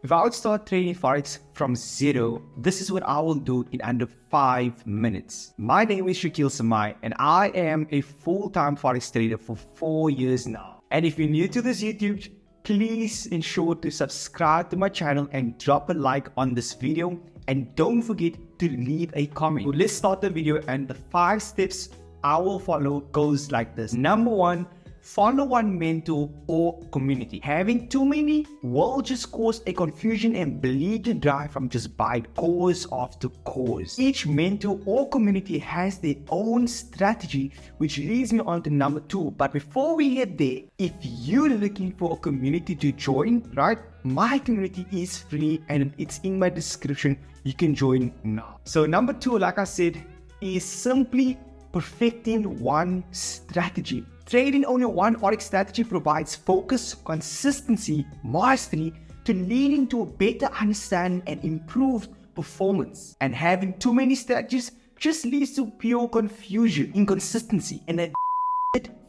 If I would start trading Forex from zero, this is what I will do in under 5 minutes. My name is Shakil Samai and I am a full-time Forex trader for 4 years now. And if you're new to this YouTube, please ensure to subscribe to my channel and drop a like on this video. And don't forget to leave a comment. So let's start the video, and the 5 steps I will follow goes like this. Number 1, follow one mentor or community. Having too many will just cause a confusion and bleed the drive from just buying course after course. Each mentor or community has their own strategy, which leads me on to number 2. But before we get there, if you're looking for a community to join, right? My community is free and it's in my description. You can join now. So number 2, like I said, is simply perfecting one strategy. Trading only one Forex strategy provides focus, consistency, mastery to leading to a better understanding and improved performance. And having too many strategies just leads to pure confusion, inconsistency, and a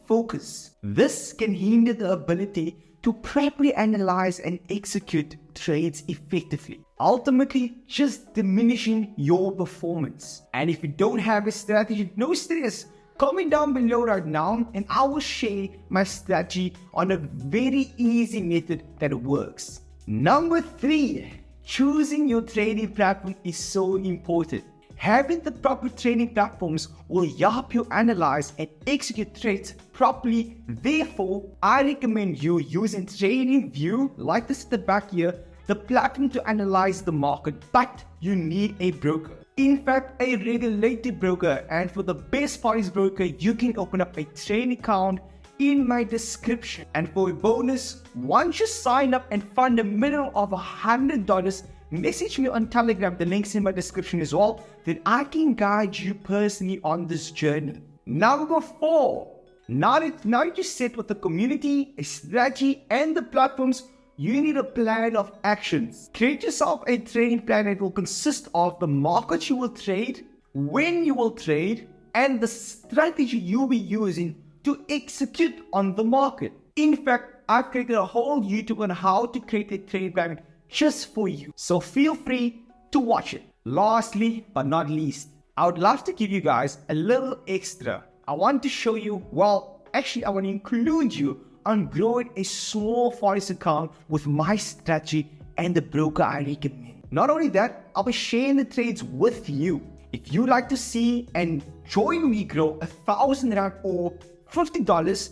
focus. This can hinder the ability to properly analyze and execute trades effectively, ultimately just diminishing your performance. And if you don't have a strategy, no stress. Comment down below right now and I will share my strategy on a very easy method that works. Number 3, choosing your trading platform is so important. Having the proper trading platforms will help you analyze and execute trades properly. Therefore, I recommend you using TradingView, like this at the back here, the platform to analyze the market, but you need a broker. In fact, a regulated broker. And for the best Forex broker, you can open up a trading account in my description. And for a bonus, once you sign up and fund a minimum of $100, message me on Telegram, the link's in my description as well, then I can guide you personally on this journey. Number 4, now that you're set with the community, a strategy, and the platforms, you need a plan of actions. Create yourself a trading plan that will consist of the market you will trade, when you will trade, and the strategy you'll be using to execute on the market. In fact, I've created a whole YouTube on how to create a trading plan just for you. So feel free to watch it. Lastly, but not least, I would love to give you guys a little extra. I want to show you, I want to include you on growing a small Forex account with my strategy and the broker I recommend. Not only that, I'll be sharing the trades with you. If you'd like to see and join me grow 1,000 Rand or $50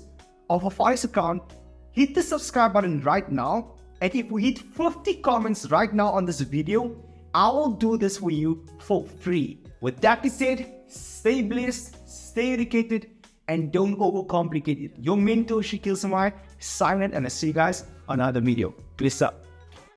of a Forex account, hit the subscribe button right now. And if we hit 50 comments right now on this video, I will do this for you for free. With that being said, stay blessed, stay educated, and don't overcomplicate it. Your mentor Shakil Samai, signing, and I'll see you guys on another video. Peace out.